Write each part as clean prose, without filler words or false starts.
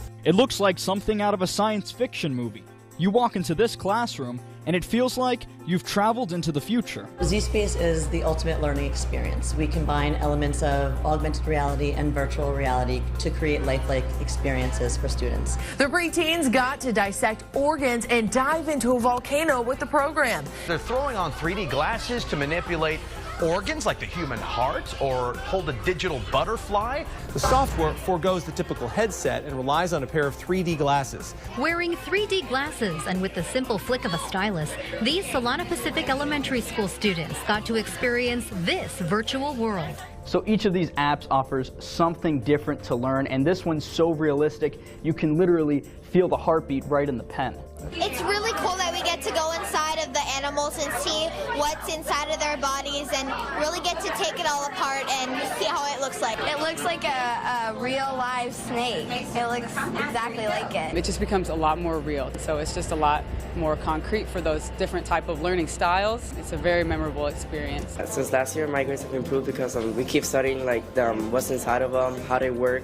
math. It looks like something out of a science fiction movie. You walk into this classroom, and it feels like you've traveled into the future. zSpace is the ultimate learning experience. We combine elements of augmented reality and virtual reality to create lifelike experiences for students. The preteens got to dissect organs and dive into a volcano with the program. They're throwing on 3D glasses to manipulate organs like the human heart or hold a digital butterfly. The software forgoes the typical headset and relies on a pair of 3D glasses. Wearing 3D glasses and with the simple flick of a stylus, these Solana Pacific Elementary School students got to experience this virtual world. So each of these apps offers something different to learn, and this one's so realistic, you can literally feel the heartbeat right in the pen. It's really cool that we get to go inside of the animals and see what's inside of their bodies and really get to take it all apart and see how it looks like. It looks like a real live snake. It looks exactly like it. It just becomes a lot more real. So it's just a lot more concrete for those different type of learning styles. It's a very memorable experience. Since last year, my grades have improved because we keep studying what's inside of them, how they work,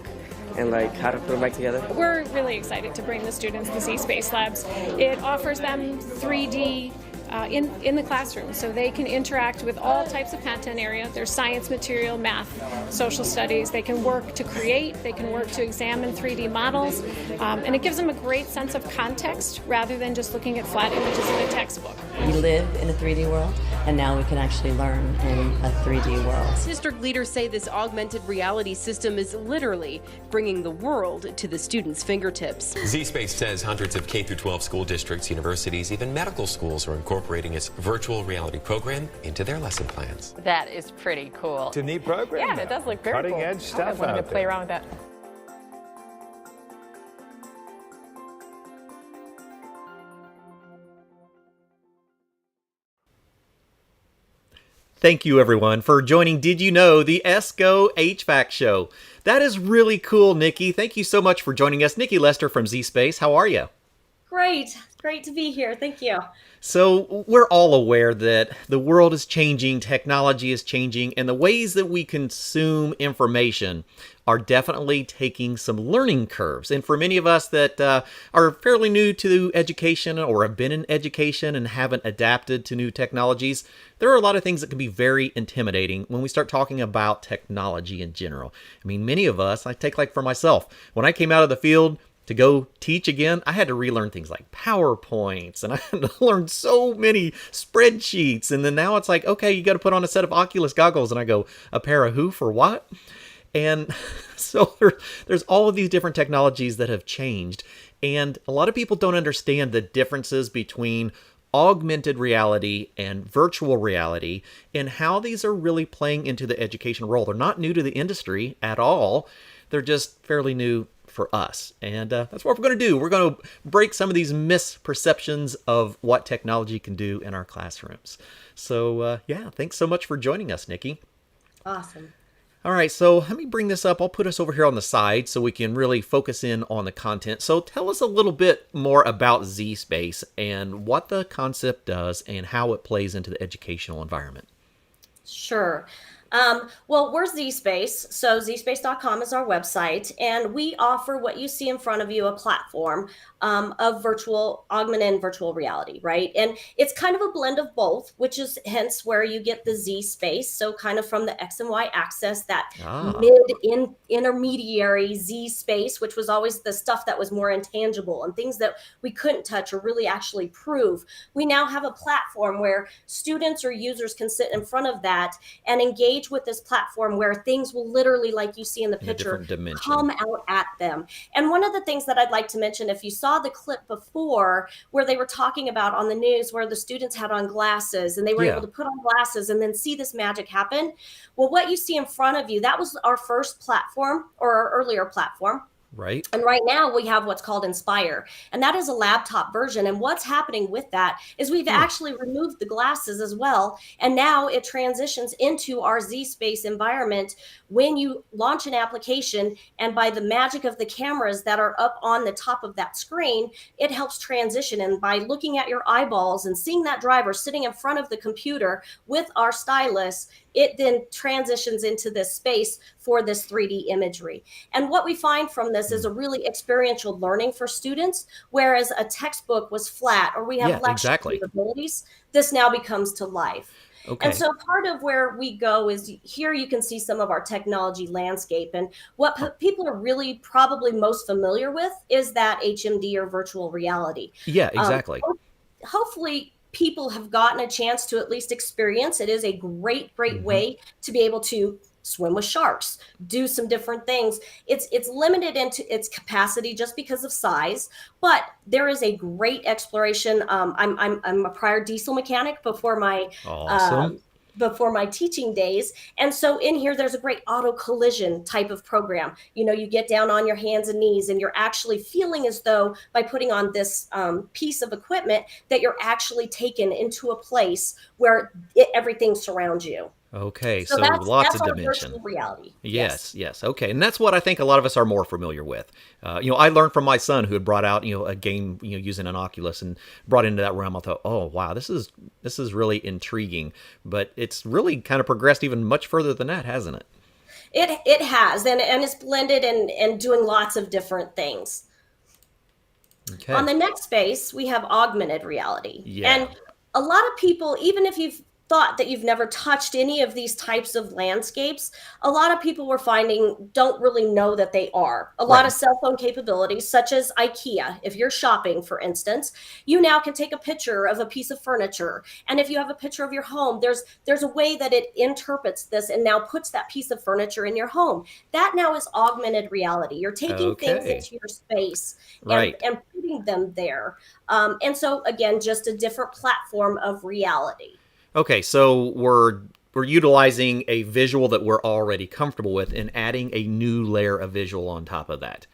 and how to put them back together. We're really excited to bring the students the zSpace Labs. It offers them 3D in the classroom, so they can interact with all types of content area. There's science material, math, social studies. They can work to create, they can work to examine 3D models, and it gives them a great sense of context rather than just looking at flat images in a textbook. We live in a 3D world, and now we can actually learn in a 3D world. District leaders say this augmented reality system is literally bringing the world to the students' fingertips. zSpace says hundreds of K-12 school districts, universities, even medical schools are incorporating its virtual reality program into their lesson plans. That is pretty cool. It's a neat program. Yeah, it does look very Cutting cool. edge stuff I wanted to out play there. around with that. Thank you, everyone, for joining Did You Know, the ESCO HVAC show. That is really cool, Nikki. Thank you so much for joining us. Nikki Lester from zSpace. How are you? Great. Great to be here. Thank you. So we're all aware that the world is changing, technology is changing, and the ways that we consume information are definitely taking some learning curves. And for many of us that are fairly new to education or have been in education and haven't adapted to new technologies, there are a lot of things that can be very intimidating when we start talking about technology in general. I mean, many of us, I take for myself, when I came out of the field to go teach again, I had to relearn things like PowerPoints, and I had to learn so many spreadsheets. And then now it's like, okay, you got to put on a set of Oculus goggles. And I go, a pair of who for what? And so there's all of these different technologies that have changed. And a lot of people don't understand the differences between augmented reality and virtual reality and how these are really playing into the educational role. They're not new to the industry at all. They're just fairly new for us. And that's what we're going to do. We're going to break some of these misperceptions of what technology can do in our classrooms. So yeah, thanks so much for joining us, Nikki. Awesome. All right, so let me bring this up. I'll put us over here on the side so we can really focus in on the content. So tell us a little bit more about zSpace and what the concept does and how it plays into the educational environment. Sure. Well, we're zSpace, so zSpace.com is our website, and we offer what you see in front of you, a platform of augmented and virtual reality, right? And it's kind of a blend of both, which is hence where you get the zSpace, so kind of from the X and Y axis, that intermediary zSpace, which was always the stuff that was more intangible and things that we couldn't touch or really actually prove. We now have a platform where students or users can sit in front of that and engage with this platform where things will literally, like you see in the picture, come out at them. And one of the things that I'd like to mention, if you saw the clip before where they were talking about on the news where the students had on glasses and they were able to put on glasses and then see this magic happen. Well, what you see in front of you, that was our first platform or our earlier platform. Right. And right now we have what's called Inspire, and that is a laptop version. And what's happening with that is we've actually removed the glasses as well. And now it transitions into our zSpace environment when you launch an application, and by the magic of the cameras that are up on the top of that screen, it helps transition. And by looking at your eyeballs and seeing that driver sitting in front of the computer with our stylus, it then transitions into this space for this 3D imagery. And what we find from this is a really experiential learning for students, whereas a textbook was flat or we have lecture capabilities, this now becomes to life. Okay. And so part of where we go is here you can see some of our technology landscape. And what people are really probably most familiar with is that HMD or virtual reality. Yeah, exactly. Hopefully people have gotten a chance to at least experience. It is a great way to be able to swim with sharks, do some different things. It's limited into its capacity just because of size, but there is a great exploration. I'm a prior diesel mechanic before my before my teaching days. And so in here, there's a great auto collision type of program. You get down on your hands and knees and you're actually feeling as though by putting on this piece of equipment that you're actually taken into a place where everything surrounds you. Okay, so lots of dimension. Virtual reality. Yes. Okay, and that's what I think a lot of us are more familiar with. I learned from my son who had brought out a game using an Oculus and brought into that realm. I thought, oh wow, this is really intriguing. But it's really kind of progressed even much further than that, hasn't it? It has, and it's blended and doing lots of different things. Okay. On the next space, we have augmented reality. Yeah. And a lot of people, even if you've thought that you've never touched any of these types of landscapes, a lot of people we're finding don't really know that they are. A lot of cell phone capabilities, such as IKEA. If you're shopping, for instance, you now can take a picture of a piece of furniture. And if you have a picture of your home, there's a way that it interprets this and now puts that piece of furniture in your home. That now is augmented reality. You're taking things into your space and putting them there. And so, again, just a different platform of reality. Okay, so we're utilizing a visual that we're already comfortable with and adding a new layer of visual on top of that.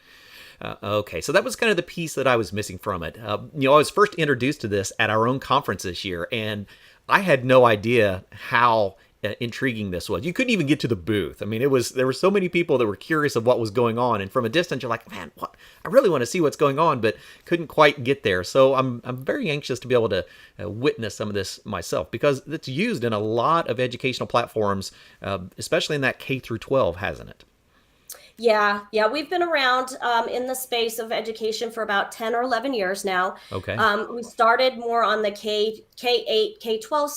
Okay, so that was kind of the piece that I was missing from it. I was first introduced to this at our own conference this year, and I had no idea how intriguing this was. You couldn't even get to the booth. I mean, there were so many people that were curious of what was going on, and from a distance, you're like, man, what? I really want to see what's going on, but couldn't quite get there. So I'm very anxious to be able to witness some of this myself, because it's used in a lot of educational platforms, especially in that K through 12, hasn't it? Yeah, we've been around in the space of education for about 10 or 11 years now. Okay. We started more on the K-8, K-12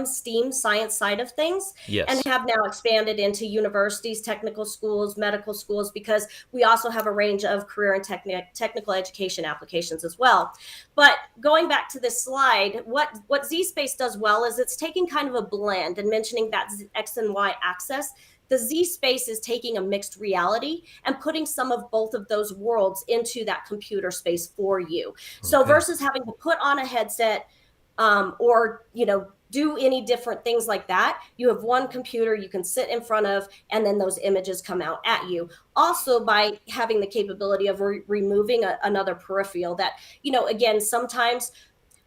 STEM science side of things, and have now expanded into universities, technical schools, medical schools, because we also have a range of career and technical education applications as well. But going back to this slide, what zSpace does well is it's taking kind of a blend and mentioning that X and Y axis. The zSpace is taking a mixed reality and putting some of both of those worlds into that computer space for you. Okay. So versus having to put on a headset or, do any different things like that, you have one computer you can sit in front of, and then those images come out at you. Also, by having the capability of removing another peripheral that, again, sometimes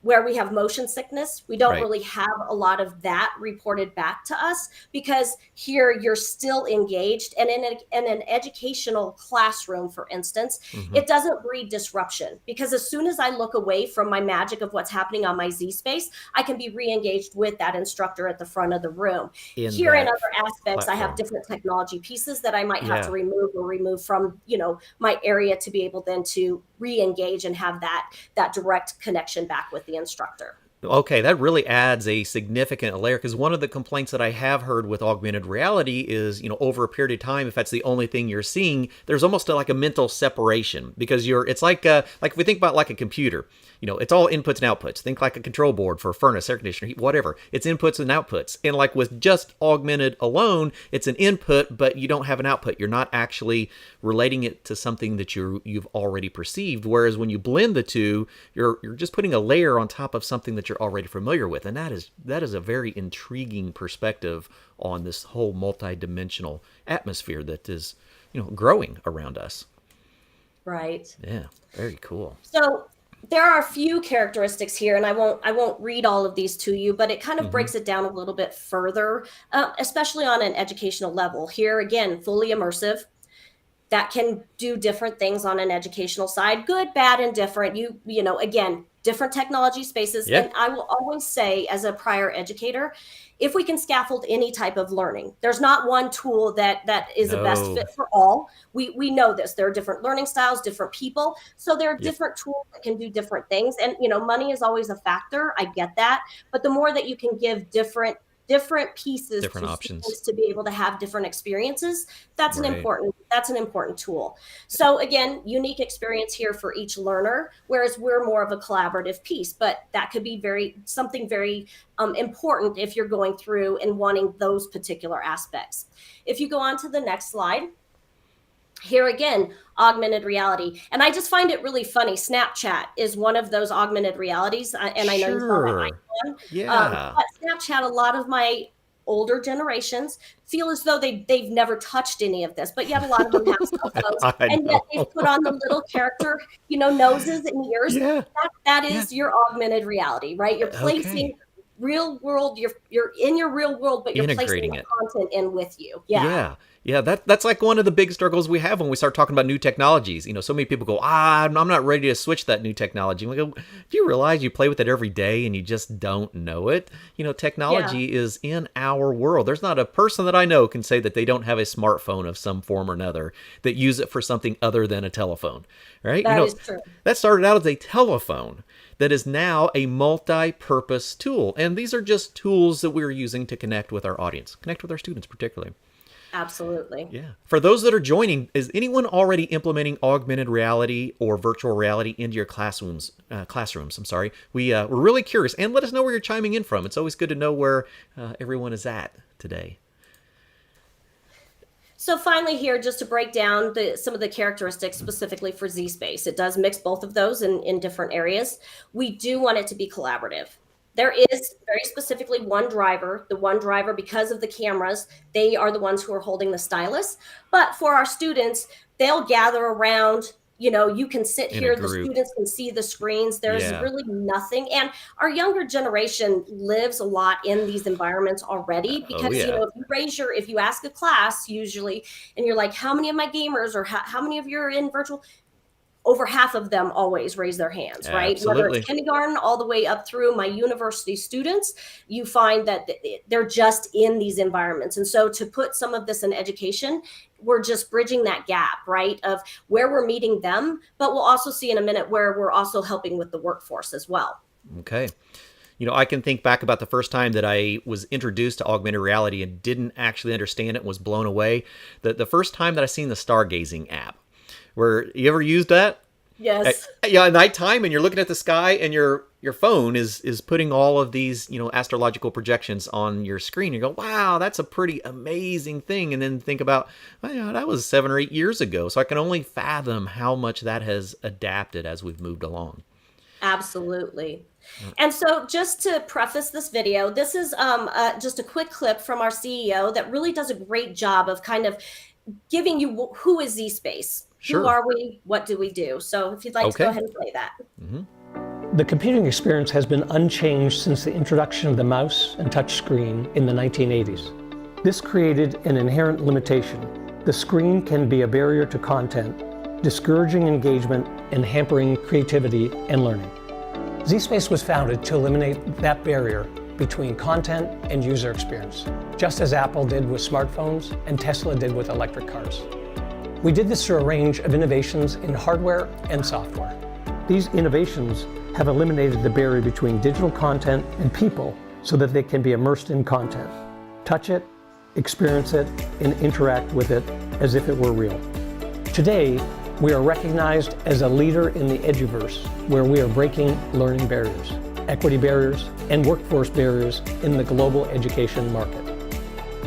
where we have motion sickness, we don't really have a lot of that reported back to us, because here you're still engaged. And in an educational classroom, for instance, it doesn't breed disruption, because as soon as I look away from my magic of what's happening on my zSpace, I can be re-engaged with that instructor at the front of the room. Here in other aspects, platform. I have different technology pieces that I might have to remove from, my area to be able then to re-engage and have that direct connection back with the instructor. Okay, that really adds a significant layer, because one of the complaints that I have heard with augmented reality is, over a period of time, if that's the only thing you're seeing, there's almost like a mental separation, because it's like if we think about like a computer, it's all inputs and outputs. Think like a control board for a furnace, air conditioner, heat, whatever. It's inputs and outputs. And like with just augmented alone, it's an input, but you don't have an output. You're not actually relating it to something that you've already perceived. Whereas when you blend the two, you're just putting a layer on top of something that you're already familiar with. And that is a very intriguing perspective on this whole multi-dimensional atmosphere that is, growing around us. Right. Yeah, very cool. So there are a few characteristics here, and I won't read all of these to you, but it kind of breaks it down a little bit further, especially on an educational level. Here, again, fully immersive. that can do different things on an educational side, good, bad, and different. You know, again, different technology spaces. Yeah. And I will always say, as a prior educator, if we can scaffold any type of learning, there's not one tool that is the best fit for all. We know this. There are different learning styles, different people. So there are different tools that can do different things. And, you know, money is always a factor. I get that. But the more that you can give different pieces, different options to be able to have different experiences, that's an important tool. So again, unique experience here for each learner, whereas we're more of a collaborative piece, but that could be something very important if you're going through and wanting those particular aspects. If you go on to the next slide, here again, augmented reality. And I just find it really funny. Snapchat is one of those augmented realities. And I know you saw that icon. Yeah. But Snapchat, a lot of my older generations feel as though they've never touched any of this, but yet a lot of them have cell phones. And yet they've put on the little character, you know, noses and ears. Yeah. That is your augmented reality, right? You're placing real world, you're in your real world, but you're placing the content in with you. Yeah, that's like one of the big struggles we have when we start talking about new technologies. You know, so many people go, I'm not ready to switch that new technology. And we go, do you realize you play with it every day and you just don't know it? You know, technology is in our world. There's not a person that I know can say that they don't have a smartphone of some form or another that use it for something other than a telephone, right? That is true. That started out as a telephone that is now a multi-purpose tool. And these are just tools that we're using to connect with our audience, connect with our students particularly. Absolutely. Yeah. For those that are joining, is anyone already implementing augmented reality or virtual reality into your classrooms? We're really curious, and let us know where you're chiming in from. It's always good to know where everyone is at today. So finally here, just to break down some of the characteristics specifically for zSpace, it does mix both of those in different areas. We do want it to be collaborative. There is very specifically one driver. The one driver, because of the cameras, they are the ones who are holding the stylus. But for our students, they'll gather around. You know, you can sit here, the students can see the screens. There's really nothing. And our younger generation lives a lot in these environments already because, you know, if you ask a class usually, and you're like, how many of my gamers or how many of you are in virtual? Over half of them always raise their hands, right? Absolutely. Whether it's kindergarten all the way up through my university students, you find that they're just in these environments. And so to put some of this in education, we're just bridging that gap, right? Of where we're meeting them, but we'll also see in a minute where we're also helping with the workforce as well. Okay. You know, I can think back about the first time that I was introduced to augmented reality and didn't actually understand it and was blown away. The first time that I seen the stargazing app. Where you ever used that? Yes. Yeah, at nighttime, and you're looking at the sky, and your phone is putting all of these, you know, astrological projections on your screen. You go, wow, that's a pretty amazing thing. And then think about, well, you know, that was 7 or 8 years ago. So I can only fathom how much that has adapted as we've moved along. Absolutely. And so just to preface this video, this is just a quick clip from our CEO that really does a great job of kind of giving you who is zSpace. Sure. Who are we? What do we do? So if you'd like to go ahead and play that. The computing experience has been unchanged since the introduction of the mouse and touch screen in the 1980s. This created an inherent limitation. The screen can be a barrier to content, discouraging engagement and hampering creativity and learning. zSpace was founded to eliminate that barrier between content and user experience, just as Apple did with smartphones and Tesla did with electric cars. We did this through a range of innovations in hardware and software. These innovations have eliminated the barrier between digital content and people so that they can be immersed in content, touch it, experience it, and interact with it as if it were real. Today, we are recognized as a leader in the Eduverse, where we are breaking learning barriers, equity barriers, and workforce barriers in the global education market.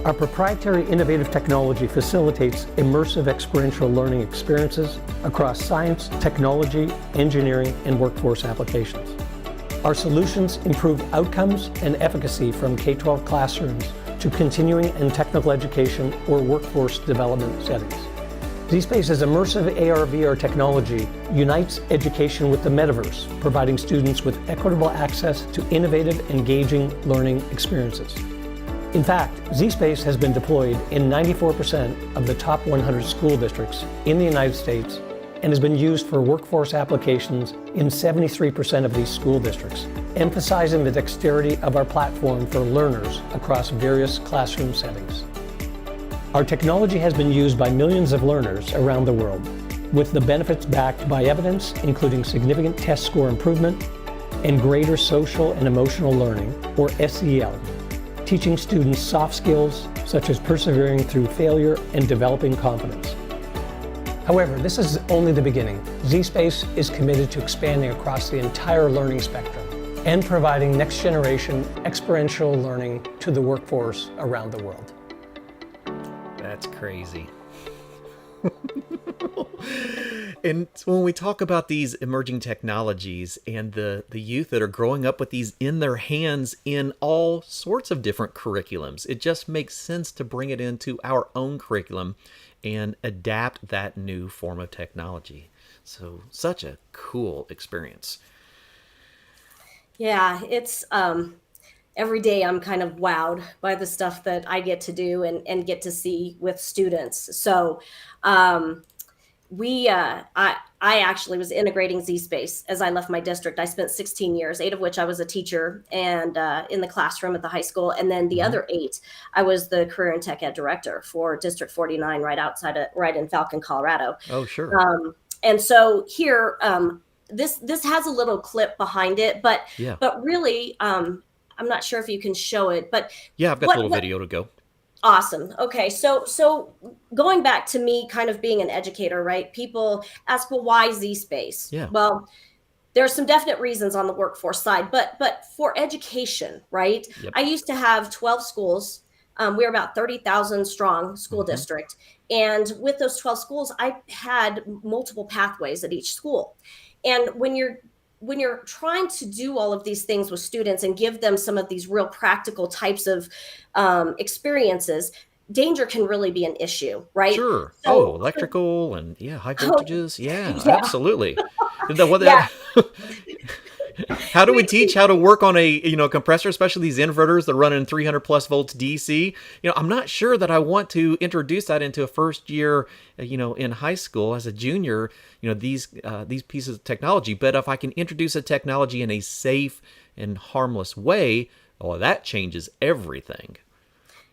Our proprietary innovative technology facilitates immersive experiential learning experiences across science, technology, engineering, and workforce applications. Our solutions improve outcomes and efficacy from K-12 classrooms to continuing and technical education or workforce development settings. zSpace's immersive AR/VR technology unites education with the metaverse, providing students with equitable access to innovative, engaging learning experiences. In fact, zSpace has been deployed in 94% of the top 100 school districts in the United States and has been used for workforce applications in 73% of these school districts, emphasizing the dexterity of our platform for learners across various classroom settings. Our technology has been used by millions of learners around the world, with the benefits backed by evidence, including significant test score improvement and greater social and emotional learning, or SEL, teaching students soft skills such as persevering through failure and developing confidence. However, this is only the beginning. zSpace is committed to expanding across the entire learning spectrum and providing next-generation experiential learning to the workforce around the world. That's crazy. And when we talk about these emerging technologies and the youth that are growing up with these in their hands in all sorts of different curriculums, it just makes sense to bring it into our own curriculum and adapt that new form of technology. So such a cool experience. Yeah, it's every day I'm kind of wowed by the stuff that I get to do and get to see with students. So I actually was integrating zSpace as I left my district. I spent 16 years, 8 of which I was a teacher and in the classroom at the high school. And then the other 8, I was the career and tech ed director for District 49 right in Falcon, Colorado. Oh, sure. And so here, this has a little clip behind it, but really, I'm not sure if you can show it, but yeah, I've got a little video to go. Awesome. Okay. So going back to me kind of being an educator, right? People ask, well, why zSpace? Yeah. Well, there's some definite reasons on the workforce side, but for education, right? Yep. I used to have 12 schools. We're about 30,000 strong school district. And with those 12 schools, I had multiple pathways at each school. And when you're trying to do all of these things with students and give them some of these real practical types of experiences, danger can really be an issue, right? Sure. So, electrical and high voltages. Yeah, Yeah. absolutely. Yeah. How do we teach how to work on a compressor, especially these inverters that run in 300 plus volts DC? I'm not sure that I want to introduce that into a first year, in high school as a junior, these pieces of technology. But if I can introduce a technology in a safe and harmless way, that changes everything.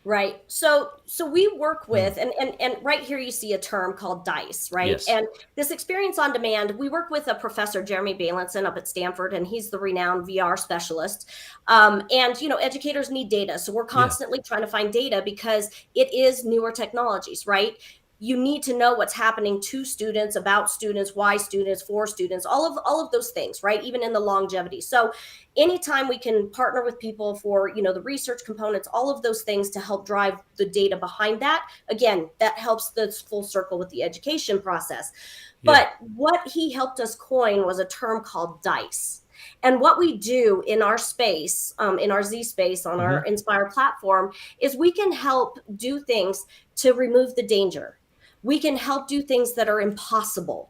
Right. So we work with, and right here you see a term called DICE, right? Yes. And this experience on demand, we work with a professor, Jeremy Bailenson, up at Stanford, and he's the renowned VR specialist. And, educators need data. So we're constantly trying to find data because it is newer technologies, right? You need to know what's happening to students, about students, why students, for students, all of those things, right? Even in the longevity. So anytime we can partner with people for, the research components, all of those things to help drive the data behind that, again, that helps the full circle with the education process. Yeah. But what he helped us coin was a term called DICE. And what we do in our space, in our zSpace on our Inspire platform, is we can help do things to remove the danger. We can help do things that are impossible,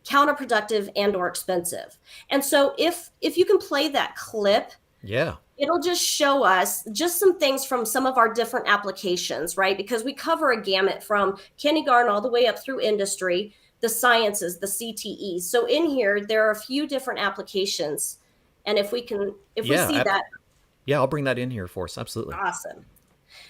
counterproductive, and or expensive. And so if you can play that clip, it'll just show us just some things from some of our different applications, right? Because we cover a gamut from kindergarten all the way up through industry, the sciences, the CTEs. So in here, there are a few different applications. And if we see that. Yeah, I'll bring that in here for us. Absolutely. Awesome.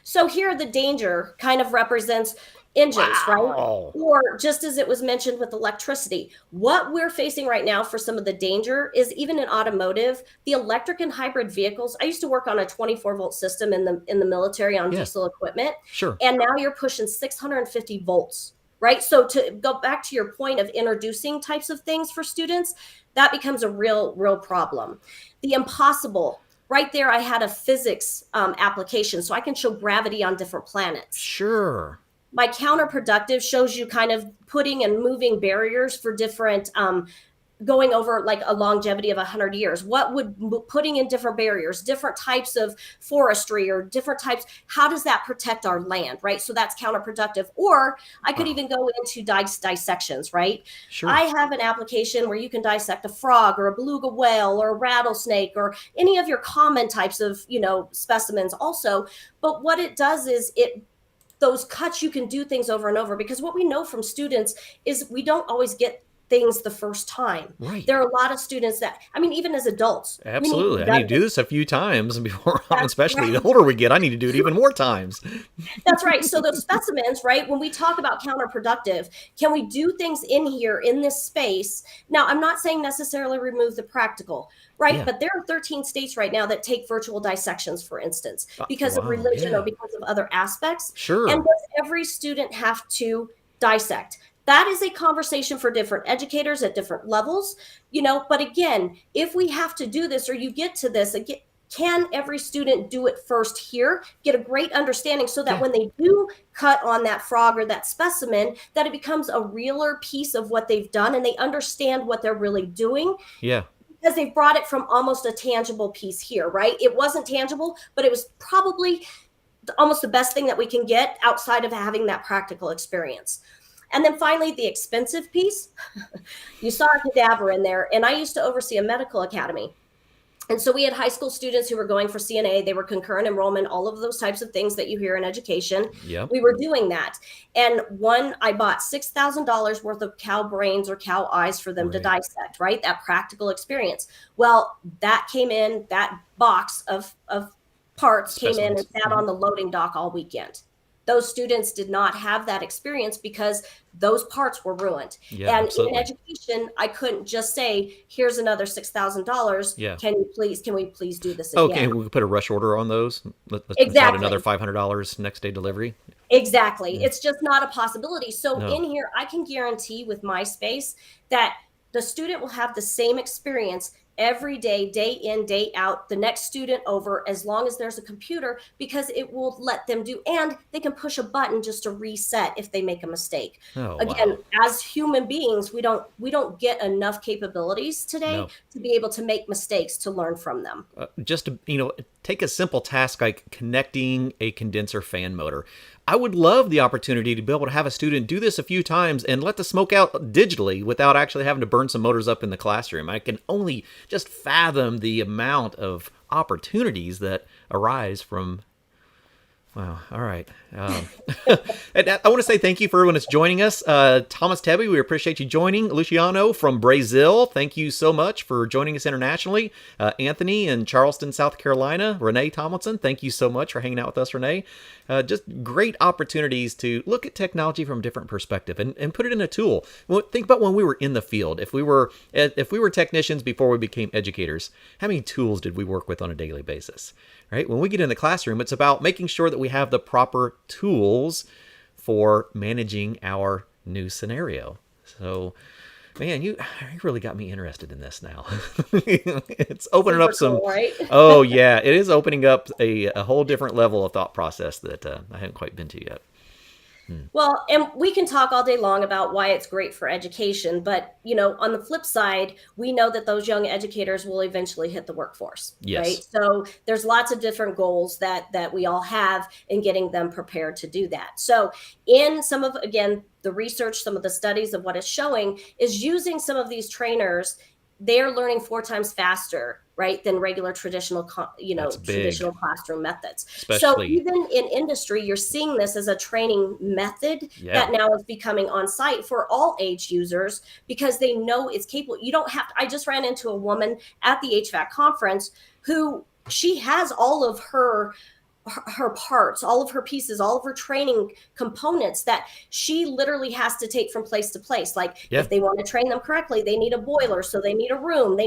So here the danger kind of represents engines, right? Or just as it was mentioned with electricity, what we're facing right now for some of the danger is even in automotive, the electric and hybrid vehicles. I used to work on a 24 volt system in the military on diesel equipment. Sure. And now you're pushing 650 volts, right? So to go back to your point of introducing types of things for students, that becomes a real problem. The impossible. Right there, I had a physics application, so I can show gravity on different planets. Sure. My counterproductive shows you kind of putting and moving barriers for different going over like a longevity of 100 years? What would putting in different barriers, different types of forestry or different types, how does that protect our land, right? So that's counterproductive. Or I could even go into dissections, right? Sure. I have an application where you can dissect a frog or a beluga whale or a rattlesnake or any of your common types of, specimens also. But what it does is those cuts, you can do things over and over, because what we know from students is we don't always get things the first time. Right. There are a lot of students that, even as adults. Absolutely. I need to do this a few times before, especially the older we get, I need to do it even more times. That's right. So those specimens, right, when we talk about counterproductive, can we do things in here in this space? Now, I'm not saying necessarily remove the practical, right? Yeah. But there are 13 states right now that take virtual dissections, for instance, because of religion or because of other aspects. Sure. And does every student have to dissect? That is a conversation for different educators at different levels, but again, if we have to do this or you get to this, again, can every student do it first here, get a great understanding so that when they do cut on that frog or that specimen, that it becomes a realer piece of what they've done and they understand what they're really doing. Yeah. Because they've brought it from almost a tangible piece here, right? It wasn't tangible, but it was probably almost the best thing that we can get outside of having that practical experience. And then finally, the expensive piece. You saw a cadaver in there, and I used to oversee a medical academy. And so we had high school students who were going for CNA. They were concurrent enrollment, all of those types of things that you hear in education. Yep. We were doing that. And I bought $6,000 worth of cow brains or cow eyes for them to dissect, right? That practical experience. Well, that came in, that box of parts came in and sat on the loading dock all weekend. Those students did not have that experience because those parts were ruined. Yeah, and absolutely. in education, I couldn't just say, here's another $6,000. Yeah. Can we please do this again? Okay, we put a rush order on those. Let's Exactly. add another $500 next day delivery. Exactly. It's just not a possibility. So No. in here, I can guarantee with my space that the student will have the same experience every day, day in, day out, the next student over, as long as there's a computer, because it will let them do, and they can push a button just to reset if they make a mistake. Oh, Again, as human beings, we don't get enough capabilities today to be able to make mistakes, to learn from them. Just to, take a simple task like connecting a condenser fan motor. I would love the opportunity to be able to have a student do this a few times and let the smoke out digitally without actually having to burn some motors up in the classroom. I can only just fathom the amount of opportunities that arise from. Wow. All right. And I want to say thank you for everyone that's joining us. Thomas Tebby, we appreciate you joining. Luciano from Brazil, thank you so much for joining us internationally. Anthony in Charleston, South Carolina. Renee Tomlinson, thank you so much for hanging out with us, Renee. Just great opportunities to look at technology from a different perspective and put it in a tool. Think about when we were in the field. If we were technicians before we became educators, how many tools did we work with on a daily basis? Right? When we get in the classroom, it's about making sure that we have the proper tools for managing our new scenario. So, man, you really got me interested in this now. It's opening up some. Cool, right? Oh yeah, it is opening up a whole different level of thought process that I haven't quite been to yet. Well, and we can talk all day long about why it's great for education, but on the flip side, we know that those young educators will eventually hit the workforce, Yes. right? So there's lots of different goals that we all have in getting them prepared to do that. So in some of, again, the research, some of the studies of what it's showing is using some of these trainers, they're learning 4 times faster, right, than regular traditional classroom methods. So Especially- even in industry, you're seeing this as a training method that now is becoming on site for all age users because they know it's capable. You don't have to, I just ran into a woman at the HVAC conference who she has all of her parts, all of her pieces, all of her training components that she literally has to take from place to place. Like if they want to train them correctly, they need a boiler, so they need a room.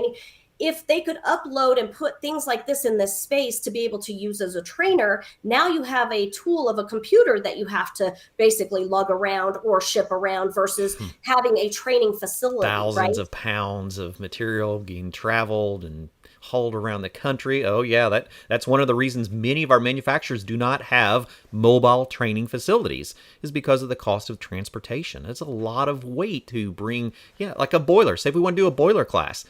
if they could upload and put things like this in this space to be able to use as a trainer, now you have a tool of a computer that you have to basically lug around or ship around versus having a training facility. Thousands right? of pounds of material being traveled and hauled around the country. Oh yeah, that's one of the reasons many of our manufacturers do not have mobile training facilities, is because of the cost of transportation. It's a lot of weight to bring, like a boiler. Say if we want to do a boiler class,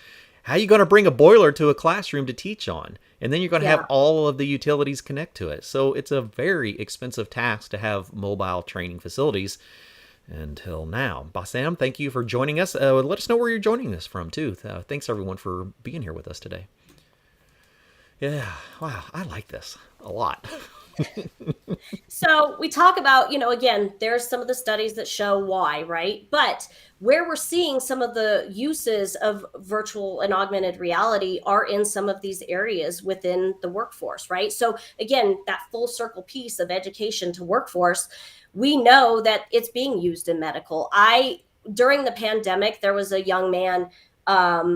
how are you going to bring a boiler to a classroom to teach on? And then you're going to have all of the utilities connect to it. So it's a very expensive task to have mobile training facilities until now. Bassam, thank you for joining us. Let us know where you're joining us from too. Thanks everyone for being here with us today. Yeah, wow, I like this a lot. So we talk about, again, there's some of the studies that show why, right? But where we're seeing some of the uses of virtual and augmented reality are in some of these areas within the workforce, right? So again, that full circle piece of education to workforce, we know that it's being used in medical. During the pandemic, there was a young man,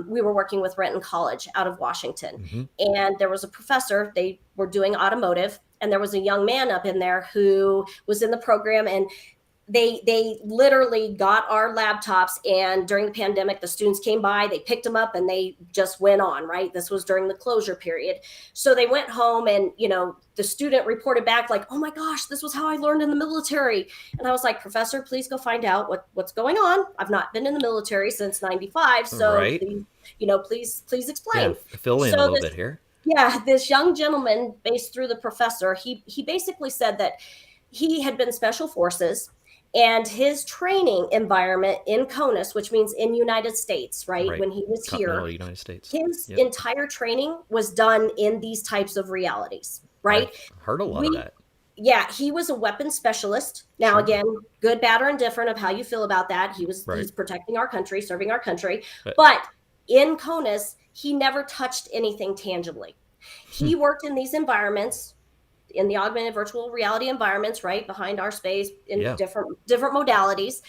we were working with Renton College out of Washington, and there was a professor, they were doing automotive, and there was a young man up in there who was in the program, and they literally got our laptops, and during the pandemic, the students came by, they picked them up, and they just went on, right? This was during the closure period. So they went home, and, the student reported back like, oh my gosh, this was how I learned in the military. And I was like, Professor, please go find out what's going on. I've not been in the military since 95. So, please explain. Yeah, fill in a little bit here. Yeah, this young gentleman, based through the professor, he basically said that he had been special forces, and his training environment in CONUS, which means in United States, right? When he was here, United States. His entire training was done in these types of realities, right? I've heard a lot of that. Yeah, he was a weapons specialist. Now, again, good, bad, or indifferent of how you feel about that. He's protecting our country, serving our country. But in CONUS, he never touched anything tangibly. He worked in these environments, in the augmented virtual reality environments, right behind our space, in different modalities.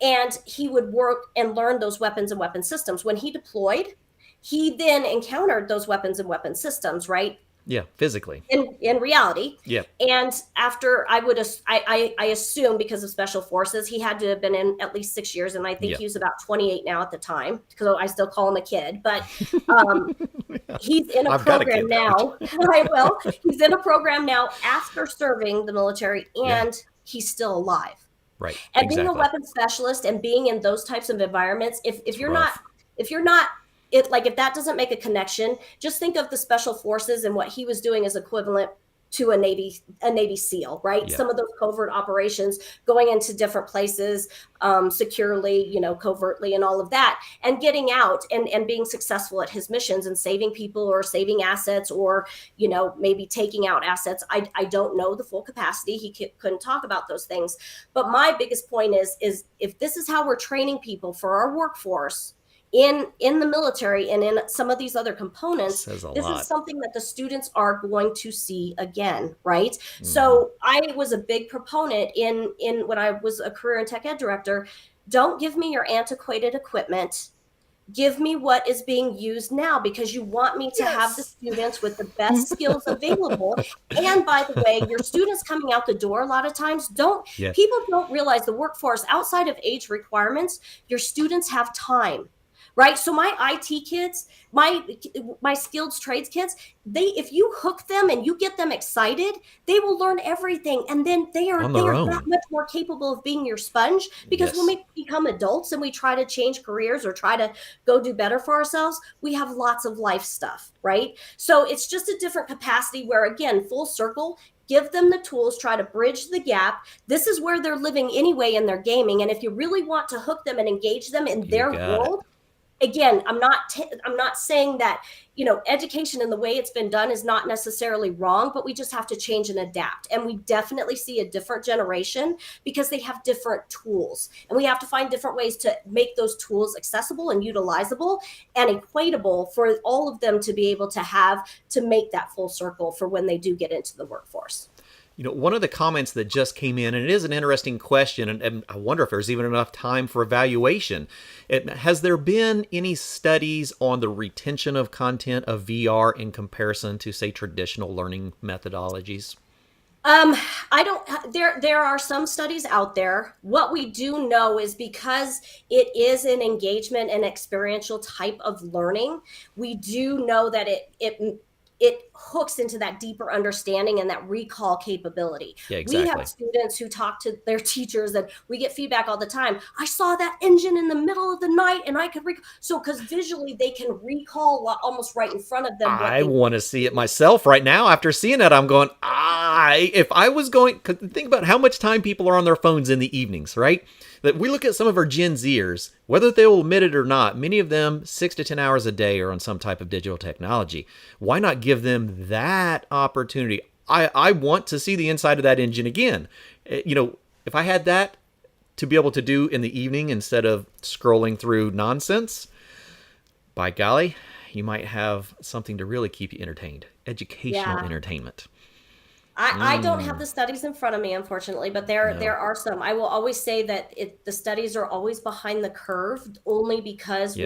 And he would work and learn those weapons and weapon systems. When he deployed, he then encountered those weapons and weapon systems, right? Yeah, physically. In reality. Yeah. And after I assume because of special forces, he had to have been in at least 6 years. And I think he was about 28 now at the time, because I still call him a kid, but he's in a program now. He's in a program now after serving the military, and he's still alive. Right. And being a weapons specialist and being in those types of environments, if you're not if that doesn't make a connection, just think of the special forces and what he was doing is equivalent to a Navy SEAL, right? Some of those covert operations, going into different places, securely, covertly, and all of that, and getting out and being successful at his missions and saving people or saving assets, or, maybe taking out assets. I don't know the full capacity. He couldn't talk about those things. But my biggest point is if this is how we're training people for our workforce, in the military and in some of these other components, this is something that the students are going to see again, right? So I was a big proponent in when I was a career and tech ed director. Don't give me your antiquated equipment. Give me what is being used now, because you want me to have the students with the best skills available. And by the way, your students coming out the door a lot of times people don't realize the workforce outside of age requirements, your students have time. Right. So my IT kids, my skilled trades kids, if you hook them and you get them excited, they will learn everything. And then they are that much more capable of being your sponge, because when we become adults and we try to change careers or try to go do better for ourselves, we have lots of life stuff. Right. So it's just a different capacity where, again, full circle. Give them the tools, try to bridge the gap. This is where they're living anyway in their gaming. And if you really want to hook them and engage them in their world, again, I'm not saying that, education in the way it's been done is not necessarily wrong, but we just have to change and adapt. And we definitely see a different generation because they have different tools, and we have to find different ways to make those tools accessible and utilizable and equatable for all of them to be able to make that full circle for when they do get into the workforce. One of the comments that just came in, and it is an interesting question, and I wonder if there's even enough time for evaluation. Has there been any studies on the retention of content of VR in comparison to, say, traditional learning methodologies? I don't, there are some studies out there. What we do know is because it is an engagement and experiential type of learning, we do know that it hooks into that deeper understanding and that recall capability. Yeah, exactly. We have students who talk to their teachers, and we get feedback all the time. I saw that engine in the middle of the night and I could recall. So because visually they can recall almost right in front of them. I want to see it myself right now. After seeing it, I'm going, if I was going, think about how much time people are on their phones in the evenings, right? That we look at some of our Gen Zers, whether they will admit it or not, many of them 6 to 10 hours a day are on some type of digital technology. Why not give them that opportunity? I want to see the inside of that engine again. If I had that to be able to do in the evening instead of scrolling through nonsense, by golly, you might have something to really keep you entertained. Educational entertainment. I don't have the studies in front of me, unfortunately, but there are some. I will always say that the studies are always behind the curve, only because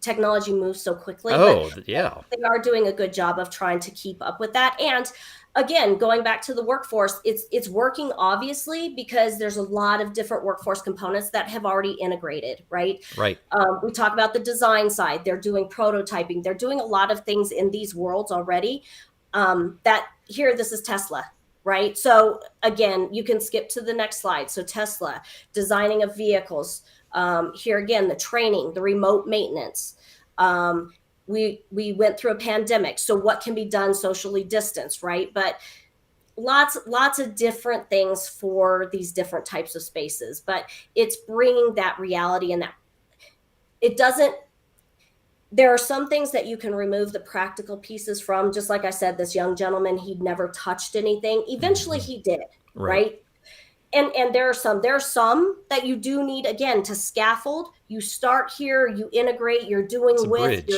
technology moves so quickly. Oh, yeah. They are doing a good job of trying to keep up with that. And again, going back to the workforce, it's working obviously because there's a lot of different workforce components that have already integrated, right? Right. We talk about the design side. They're doing prototyping. They're doing a lot of things in these worlds already. This is Tesla, right? So again, you can skip to the next slide. So Tesla, designing of vehicles. Here again, the training, the remote maintenance. We went through a pandemic. So what can be done socially distanced, right? But lots of different things for these different types of spaces. But it's bringing that reality, and that it doesn't. There are some things that you can remove the practical pieces from. Just like I said, this young gentleman, he'd never touched anything. Eventually he did, right? And there are some that you do need, again, to scaffold. You start here, you integrate, you're doing with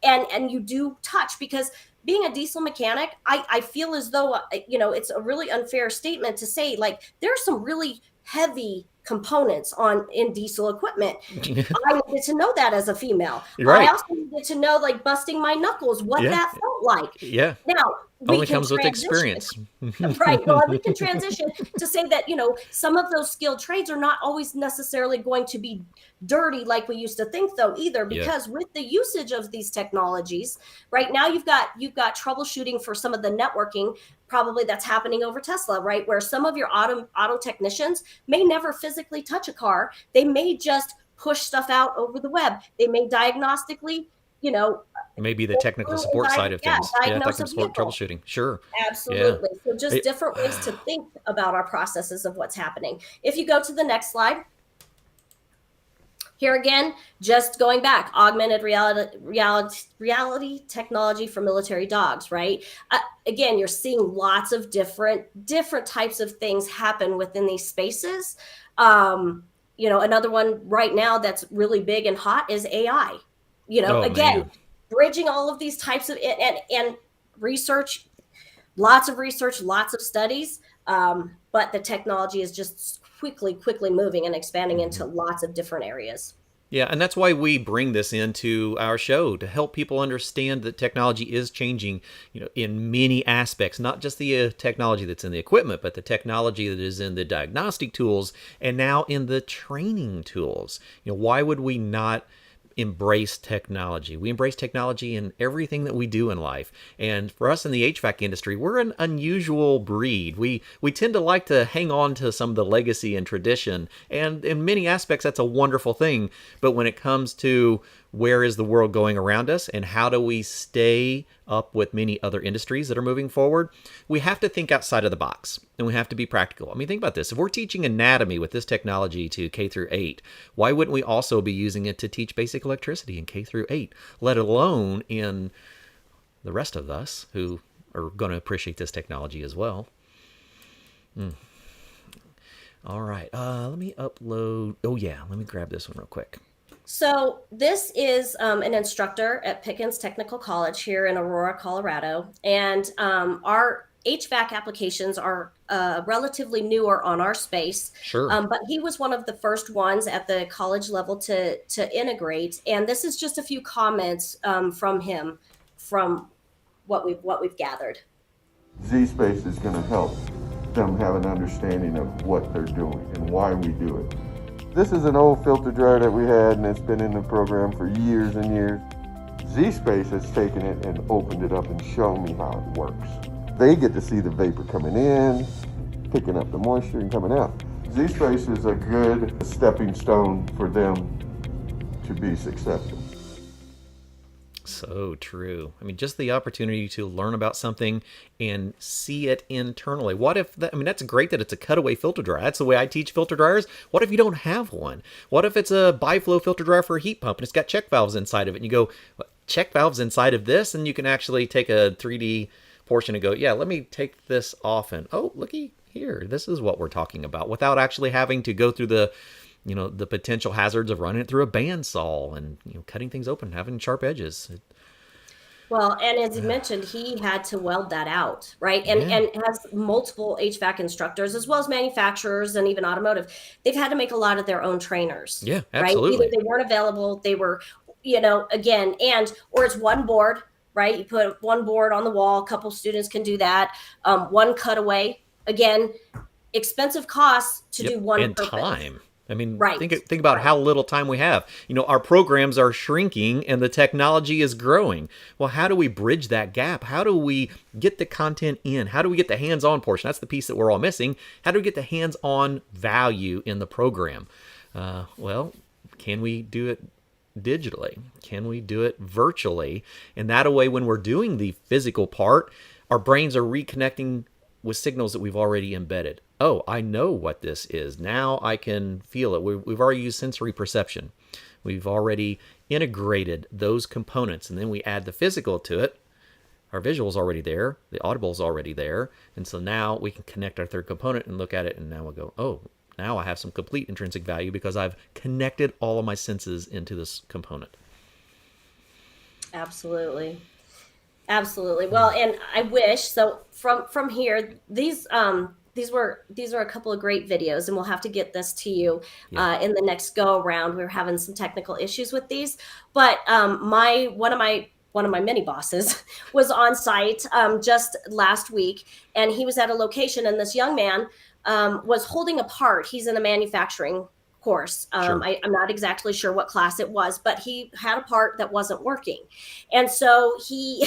and you do touch, because being a diesel mechanic, I feel as though, it's a really unfair statement to say, like, there's some really heavy components in diesel equipment. I needed to know that as a female. Right. I also needed to know, like, busting my knuckles, what that felt like. Yeah. Now, only comes with experience. Right. Well, we can transition to say that, some of those skilled trades are not always necessarily going to be dirty like we used to think, though, either, because with the usage of these technologies, right now you've got troubleshooting for some of the networking probably that's happening over Tesla, right? Where some of your auto technicians may never physically touch a car. They may just push stuff out over the web. They may diagnostically, maybe the technical support side of things. Technical support troubleshooting. Sure. Absolutely. Yeah. So just different ways to think about our processes of what's happening. If you go to the next slide. Here again, just going back, augmented reality technology for military dogs, right? Again, you're seeing lots of different types of things happen within these spaces. Another one right now that's really big and hot is AI. Bridging all of these types of and research, lots of studies, but the technology is just quickly moving and expanding into lots of different areas. Yeah, and that's why we bring this into our show, to help people understand that technology is changing, in many aspects, not just the technology that's in the equipment, but the technology that is in the diagnostic tools and now in the training tools. Why would we not embrace technology? We embrace technology in everything that we do in life. And for us in the HVAC industry, we're an unusual breed. We tend to like to hang on to some of the legacy and tradition. And in many aspects, that's a wonderful thing. But when it comes to where is the world going around us and how do we stay up with many other industries that are moving forward, we have to think outside of the box and we have to be practical. I mean, think about this. If we're teaching anatomy with this technology to K through 8, why wouldn't we also be using it to teach basic electricity in K through 8, let alone in the rest of us who are going to appreciate this technology as well? All right. Let me upload. Oh, yeah. Let me grab this one real quick. So this is an instructor at Pickens Technical College here in Aurora, Colorado. And our HVAC applications are relatively newer on our space. Sure. But he was one of the first ones at the college level to integrate. And this is just a few comments from him from what we've gathered. zSpace is going to help them have an understanding of what they're doing and why we do it. This is an old filter dryer that we had, and it's been in the program for years and years. zSpace has taken it and opened it up and shown me how it works. They get to see the vapor coming in, picking up the moisture and coming out. zSpace is a good stepping stone for them to be successful. So true. I mean, just the opportunity to learn about something and see it internally. What if that, I mean, that's great that it's a cutaway filter dryer. That's the way I teach filter dryers. What if you don't have one? What if it's a biflow filter dryer for a heat pump and it's got check valves inside of it? And you go, check valves inside of this? And you can actually take a 3D portion and go, yeah, let me take this off. And oh, looky here. This is what we're talking about, without actually having to go through the potential hazards of running it through a bandsaw and, cutting things open, having sharp edges. Well, and as you mentioned, he had to weld that out, right? And has multiple HVAC instructors, as well as manufacturers and even automotive. They've had to make a lot of their own trainers. Yeah, Right? absolutely. Either they weren't available, they were, again, or it's one board, right? You put one board on the wall. A couple students can do that. One cutaway. Again, expensive costs to do one and purpose. Time. I mean, Right. think about how little time we have. Our programs are shrinking and the technology is growing. Well, how do we bridge that gap? How do we get the content in? How do we get the hands-on portion? That's the piece that we're all missing. How do we get the hands-on value in the program? Well, can we do it digitally? Can we do it virtually? And that way, when we're doing the physical part, our brains are reconnecting with signals that we've already embedded. Oh, I know what this is. Now I can feel it. We've already used sensory perception. We've already integrated those components, and then we add the physical to it. Our visual's already there. The audible's already there. And so now we can connect our third component and look at it, and now we'll go, oh, now I have some complete intrinsic value because I've connected all of my senses into this component. Absolutely. Absolutely. Well, and I wish, so from here, these are a couple of great videos, and we'll have to get this to you in the next go around. We're having some technical issues with these, but one of my mini bosses was on site just last week, and he was at a location, and this young man was holding a part. He's in a manufacturing course. Sure. I'm not exactly sure what class it was, but he had a part that wasn't working. And so he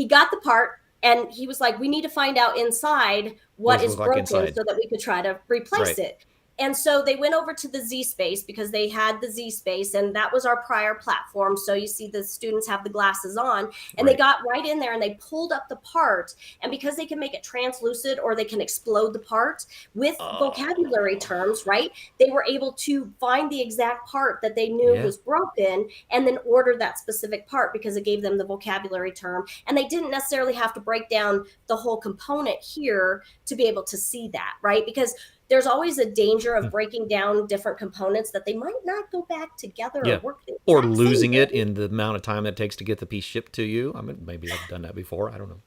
got the part, and he was like, we need to find out inside what is broken so that we could try to replace it. And so they went over to the zSpace because they had the zSpace, and that was our prior platform. So you see the students have the glasses on, and they got right in there and they pulled up the part. And because they can make it translucent, or they can explode the part with vocabulary terms, right? They were able to find the exact part that they knew was broken and then order that specific part because it gave them the vocabulary term. And they didn't necessarily have to break down the whole component here to be able to see that, right? Because there's always a danger of breaking down different components that they might not go back together or work the or exact losing same it way. in the amount of time it takes to get the piece shipped to you. I mean, maybe I've done that before. I don't know.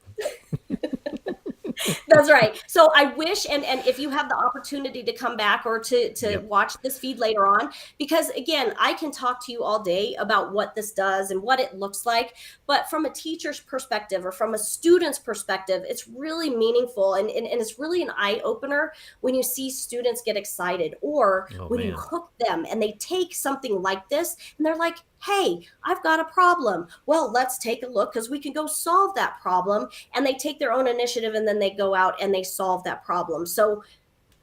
That's right. So I wish, and if you have the opportunity to come back or to watch this feed later on, because again, I can talk to you all day about what this does and what it looks like, but from a teacher's perspective or from a student's perspective, it's really meaningful, and it's really an eye opener when you see students get excited, or when you hook them and they take something like this and they're like, hey, I've got a problem. Well, let's take a look because we can go solve that problem. And they take their own initiative, and then they go out and they solve that problem. So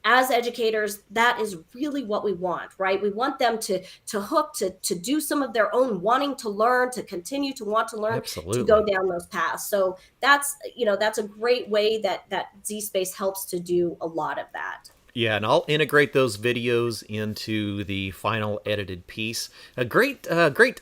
as educators, that is really what we want, right? We want them to hook, to do some of their own wanting to learn, to continue to want to learn, to go down those paths. So that's a great way that zSpace helps to do a lot of that. Yeah, and I'll integrate those videos into the final edited piece. A great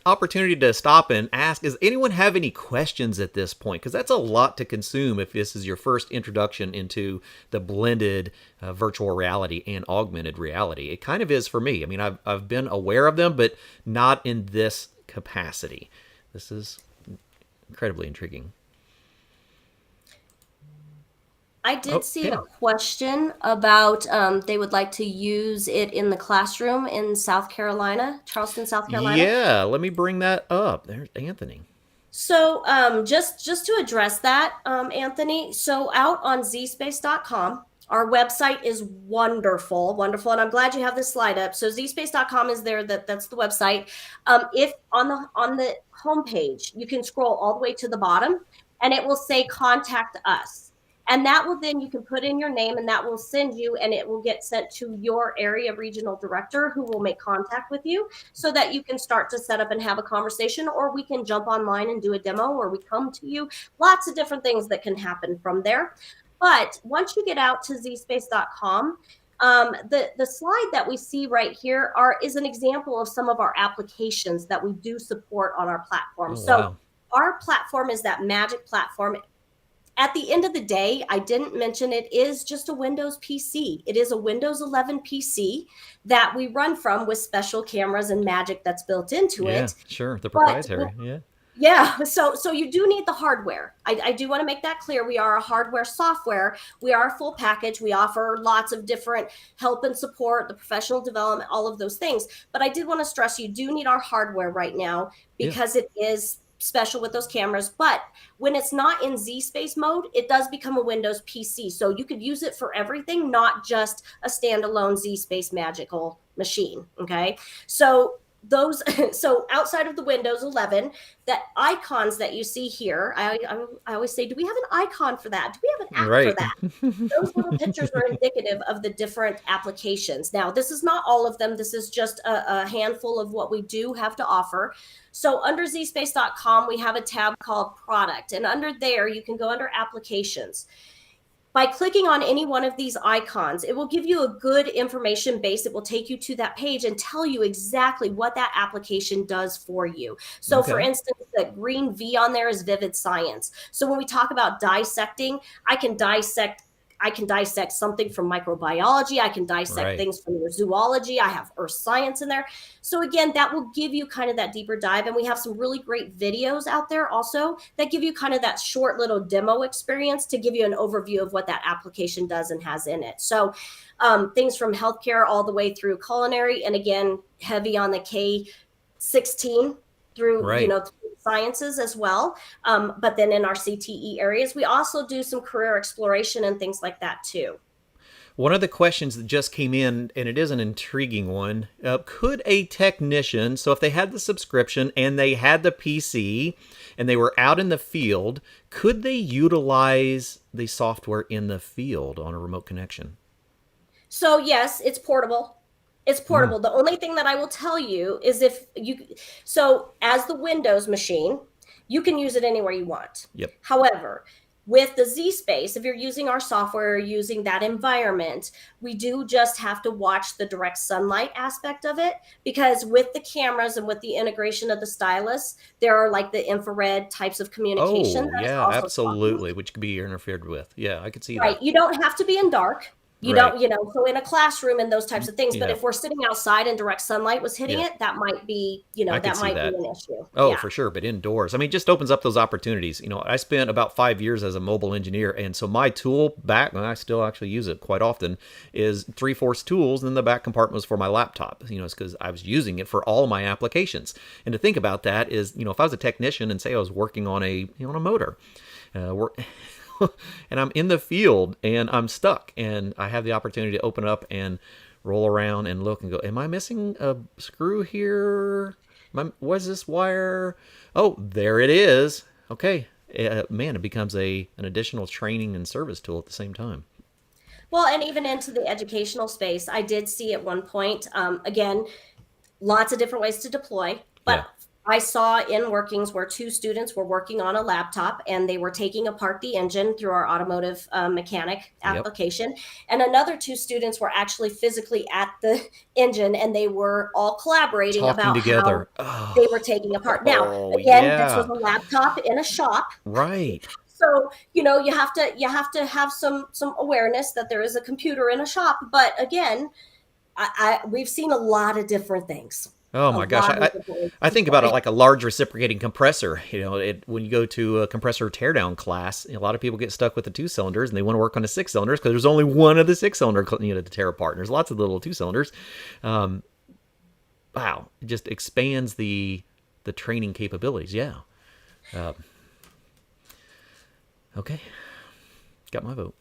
opportunity to stop and ask, does anyone have any questions at this point? Because that's a lot to consume if this is your first introduction into the blended virtual reality and augmented reality. It kind of is for me. I mean, I've been aware of them, but not in this capacity. This is incredibly intriguing. I did see a question about they would like to use it in the classroom in South Carolina, Charleston, South Carolina. Yeah, let me bring that up. There's Anthony. So just to address that, Anthony, so out on zSpace.com, our website is wonderful, and I'm glad you have this slide up. So zSpace.com is there. That's the website. If on the homepage, you can scroll all the way to the bottom, and it will say "Contact Us." And that will then, you can put in your name, and that will send you, and it will get sent to your area regional director, who will make contact with you so that you can start to set up and have a conversation, or we can jump online and do a demo, or we come to you. Lots of different things that can happen from there. But once you get out to zspace.com, the slide that we see right here is an example of some of our applications that we do support on our platform. So our platform is that magic platform. At the end of the day, I didn't mention it is just a Windows PC. It is a Windows 11 PC that we run from with special cameras and magic that's built into it. Yeah, sure. The proprietary. Yeah. So you do need the hardware. I do want to make that clear. We are a hardware software. We are a full package. We offer lots of different help and support, the professional development, all of those things. But I did want to stress you do need our hardware right now because it is special with those cameras. But when it's not in zSpace mode, it does become a Windows PC. So you could use it for everything, not just a standalone zSpace magical machine. Okay. So outside of the Windows 11, that icons that you see here, I always say, do we have an icon for that? Do we have an app for that? Those little pictures are indicative of the different applications. Now, this is not all of them. This is just a handful of what we do have to offer. So under zspace.com, we have a tab called Product. And under there, you can go under Applications. By clicking on any one of these icons, it will give you a good information base. It will take you to that page and tell you exactly what that application does for you. So for instance, the green V on there is Vivid Science. So when we talk about dissecting, I can dissect something from microbiology. I can dissect things from your zoology. I have earth science in there. So again, that will give you kind of that deeper dive. And we have some really great videos out there also that give you kind of that short little demo experience to give you an overview of what that application does and has in it. So things from healthcare all the way through culinary. And again, heavy on the K-16 through, sciences as well. But then in our CTE areas, we also do some career exploration and things like that too. One of the questions that just came in, and it is an intriguing one, could a technician, so if they had the subscription and they had the PC and they were out in the field, could they utilize the software in the field on a remote connection? So yes, it's portable. It's portable. The only thing that I will tell you is so as the Windows machine, you can use it anywhere you want. Yep. However, with the zSpace, if you're using our software or using that environment, we do just have to watch the direct sunlight aspect of it, because with the cameras and with the integration of the stylus, there are like the infrared types of communication. Oh, yeah, absolutely, which could be interfered with. Yeah, I could see that. Right. You don't have to be in dark. You don't, so in a classroom and those types of things. But if we're sitting outside and direct sunlight was hitting it, that might be, that might be an issue. Oh, for sure. But indoors, I mean, it just opens up those opportunities. I spent about 5 years as a mobile engineer. And so my tool back, and I still actually use it quite often, is 3/4 tools. And then the back compartment was for my laptop. It's because I was using it for all my applications. And to think about that is, if I was a technician and say I was working on a motor, and I'm in the field and I'm stuck and I have the opportunity to open up and roll around and look and go, am I missing a screw here? Was this wire? Oh, there it is. Okay. Man, it becomes an additional training and service tool at the same time. Well, and even into the educational space, I did see at one point, again, lots of different ways to deploy, but I saw in workings where 2 students were working on a laptop and they were taking apart the engine through our automotive mechanic application. And another 2 students were actually physically at the engine and they were all collaborating about together. How they were taking apart. Now, again, this was a laptop in a shop. Right. So, you have to have some awareness that there is a computer in a shop. But again, we've seen a lot of different things. Oh my gosh, I think about it like a large reciprocating compressor. You know, when you go to a compressor teardown class, a lot of people get stuck with the 2 cylinders and they want to work on the 6 cylinders because there's only one of the 6 cylinder, to tear apart. And there's lots of little 2 cylinders. Wow, it just expands the training capabilities. Yeah. Okay, got my vote.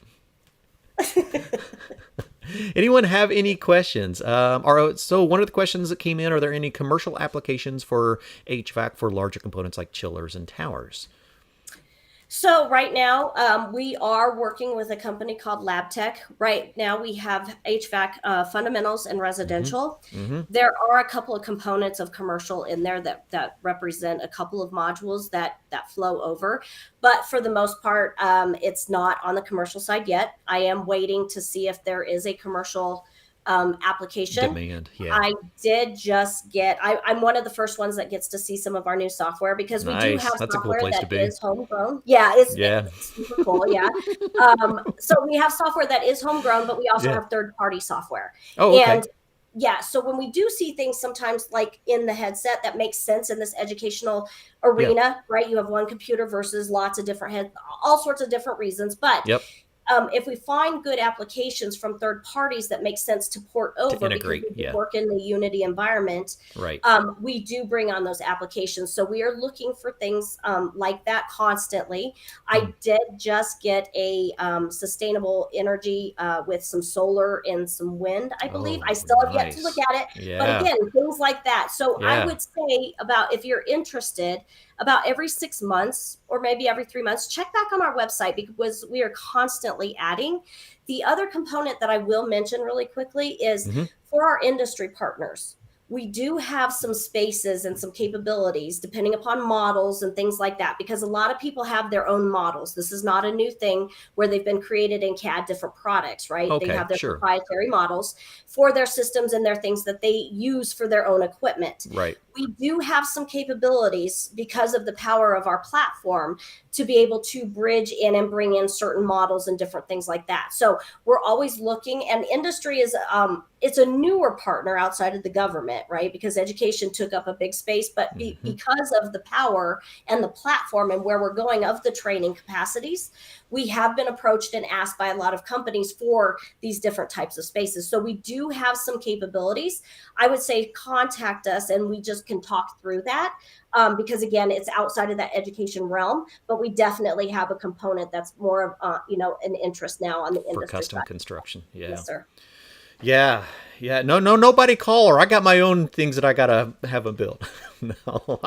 Anyone have any questions? So one of the questions that came in, are there any commercial applications for HVAC for larger components like chillers and towers? So right now, we are working with a company called LabTech. Right now, we have HVAC fundamentals and residential. There are a couple of components of commercial in there that represent a couple of modules that flow over. But for the most part, it's not on the commercial side yet. I am waiting to see if there is a commercial application. Demand, yeah. I did just get, I'm one of the first ones that gets to see some of our new software because we do have That's a cool software place to that be. is homegrown. Yeah, it's super cool. Yeah. So we have software that is homegrown, but we also have third-party software. Oh, okay. And yeah, so when we do see things sometimes like in the headset that makes sense in this educational arena, right? You have one computer versus lots of different all sorts of different reasons. But if we find good applications from third parties that make sense to port over integrate, because we work in the Unity environment, right? We do bring on those applications. So we are looking for things like that constantly. I did just get a sustainable energy with some solar and some wind, I believe. I still have yet to look at it. But again, things like that. So I would say if you're interested, about every 6 months or maybe every 3 months, check back on our website because we are constantly adding. The other component that I will mention really quickly is for our industry partners. We do have some spaces and some capabilities depending upon models and things like that, because a lot of people have their own models. This is not a new thing where they've been created in CAD, different products, right? Okay, they have their proprietary models for their systems and their things that they use for their own equipment. Right. We do have some capabilities because of the power of our platform to be able to bridge in and bring in certain models and different things like that. So we're always looking, and industry is it's a newer partner outside of the government, right? Because education took up a big space, but because of the power and the platform and where we're going of the training capacities, we have been approached and asked by a lot of companies for these different types of spaces. So we do have some capabilities. I would say contact us and we just can talk through that because again, it's outside of that education realm, but we definitely have a component that's more of, an interest now on the industry for custom side. construction. Yeah. Yes, sir. Yeah. Nobody call her. I got my own things that I gotta have them built. No,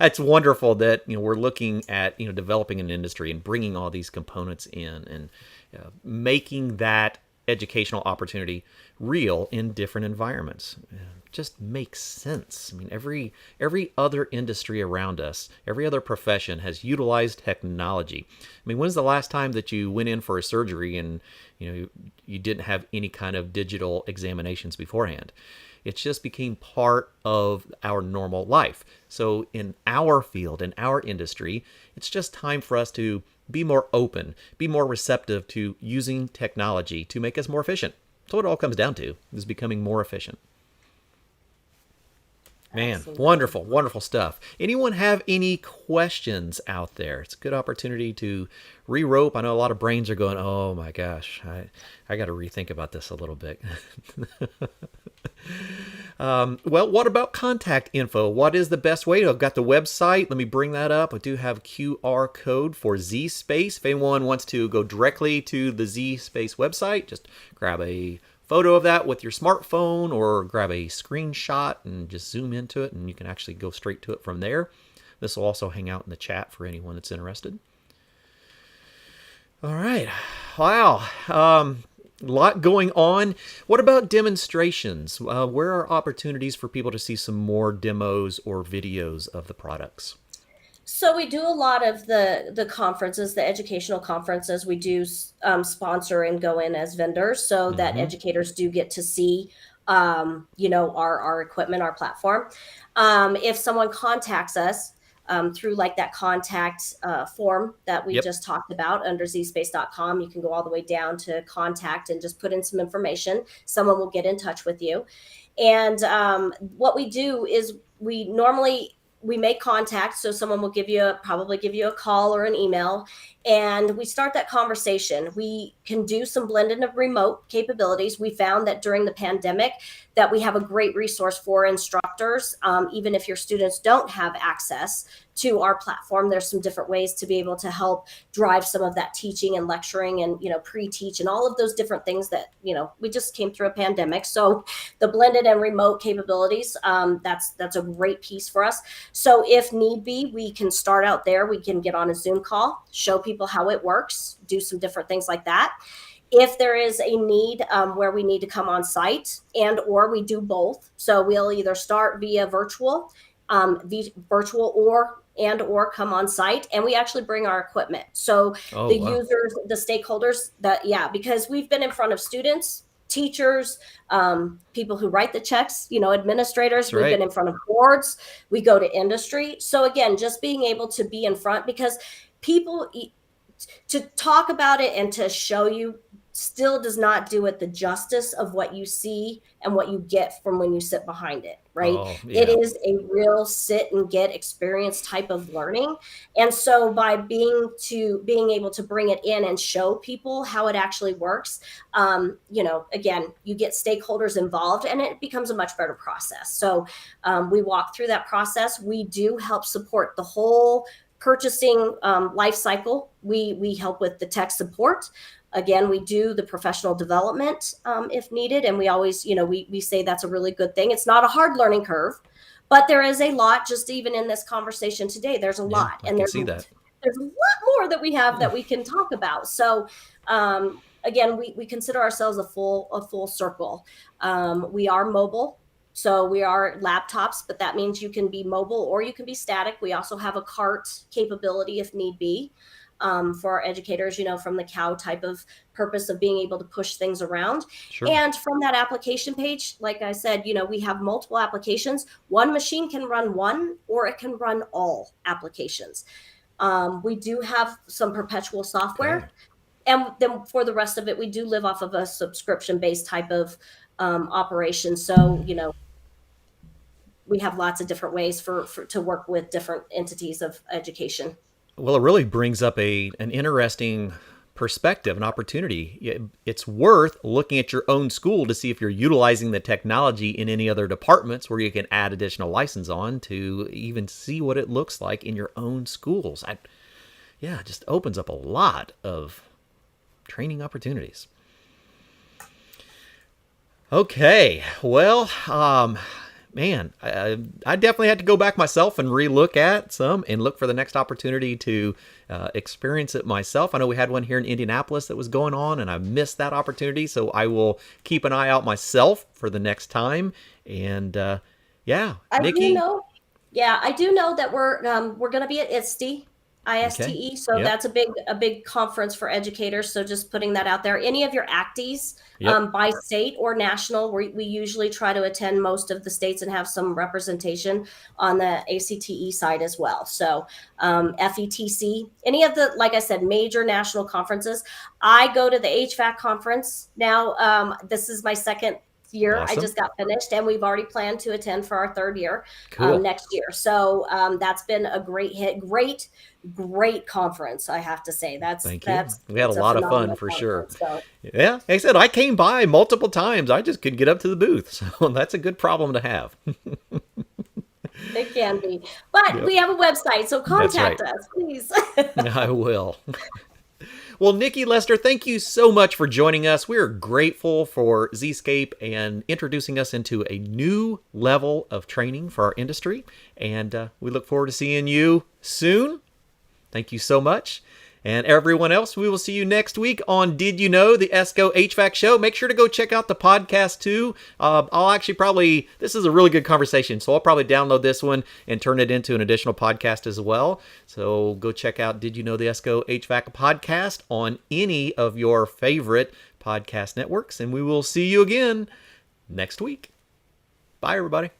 it's wonderful that we're looking at developing an industry and bringing all these components in and making that educational opportunity real in different environments. Just makes sense. I mean, every other industry around us, every other profession has utilized technology. I mean, when's the last time that you went in for a surgery and you didn't have any kind of digital examinations beforehand? It just became part of our normal life. So in our field, in our industry, it's just time for us to be more open, be more receptive to using technology to make us more efficient. That's what it all comes down to, is becoming more efficient. Man, absolutely. Wonderful stuff. Anyone have any questions out there? It's a good opportunity to re-rope. I know a lot of brains are going, oh my gosh, I got to rethink about this a little bit. Well, what about contact info? What is the best way? I've got the website. Let me bring that up. I do have QR code for zSpace. If anyone wants to go directly to the zSpace website, just grab a photo of that with your smartphone or grab a screenshot and just zoom into it and you can actually go straight to it from there. This will also hang out in the chat for anyone that's interested. All right. Wow. A lot going on. What about demonstrations? Where are opportunities for people to see some more demos or videos of the products? So we do a lot of the conferences, the educational conferences. We do sponsor and go in as vendors so that educators do get to see, our equipment, our platform. If someone contacts us, through like that contact form that we just talked about under zSpace.com. You can go all the way down to contact and just put in some information. Someone will get in touch with you. And what we do is we make contact. So someone will probably give you a call or an email, and we start that conversation. We can do some blended and remote capabilities. We found that during the pandemic that we have a great resource for instructors. Even if your students don't have access to our platform, there's some different ways to be able to help drive some of that teaching and lecturing and, pre-teach and all of those different things that, we just came through a pandemic. So the blended and remote capabilities, that's a great piece for us. So if need be, we can start out there. We can get on a Zoom call, show people how it works, do some different things like that. If there is a need where we need to come on site or we do both. So we'll either start via virtual or come on site, and we actually bring our equipment. So users, the stakeholders, because we've been in front of students, teachers, people who write the checks, administrators. We've been in front of boards. We go to industry. So again, just being able to be in front, because people to talk about it and to show you still does not do it the justice of what you see and what you get from when you sit behind it, right? It is a real sit and get experience type of learning. And so by being able to bring it in and show people how it actually works, again, you get stakeholders involved and it becomes a much better process. So we walk through that process. We do help support the whole purchasing life cycle. We help with the tech support. Again, we do the professional development if needed. And we always, we say that's a really good thing. It's not a hard learning curve, but there is a lot, just even in this conversation today, there's a lot. And there's a lot more that we have that we can talk about. So again, we consider ourselves a full circle. We are mobile. So we are laptops, but that means you can be mobile or you can be static. We also have a cart capability if need be. For our educators, from the cow type of purpose of being able to push things around. Sure. And from that application page, like I said, we have multiple applications. One machine can run one, or it can run all applications. We do have some perpetual software. Okay. And then for the rest of it, we do live off of a subscription-based type of operation. So, we have lots of different ways to work with different entities of education. Well, it really brings up an interesting perspective, an opportunity. It's worth looking at your own school to see if you're utilizing the technology in any other departments where you can add additional license on to even see what it looks like in your own schools. It just opens up a lot of training opportunities. Okay, well, man, I definitely had to go back myself and relook at some and look for the next opportunity to experience it myself. I know we had one here in Indianapolis that was going on, and I missed that opportunity. So I will keep an eye out myself for the next time. And Nikki, I do know that we're going to be at ISTE. Okay. So that's a big conference for educators. So just putting that out there. Any of your ACTEs by state or national, we usually try to attend most of the states and have some representation on the ACTE side as well. So FETC, any of the, like I said, major national conferences. I go to the HVAC conference now. This is my second year. Awesome. I just got finished, and we've already planned to attend for our third year next year. So that's been a great hit. Great conference, I have to say. We had a lot of fun for sure. So. Yeah, like I said, I came by multiple times. I just couldn't get up to the booth. So that's a good problem to have. It can be. But we have a website, so contact us, please. I will. Well, Nikki Lester, thank you so much for joining us. We're grateful for zScape and introducing us into a new level of training for our industry. And we look forward to seeing you soon. Thank you so much. And everyone else, we will see you next week on Did You Know, the ESCO HVAC show. Make sure to go check out the podcast too. I'll actually this is a really good conversation, so I'll probably download this one and turn it into an additional podcast as well. So go check out Did You Know, the ESCO HVAC podcast on any of your favorite podcast networks. And we will see you again next week. Bye, everybody.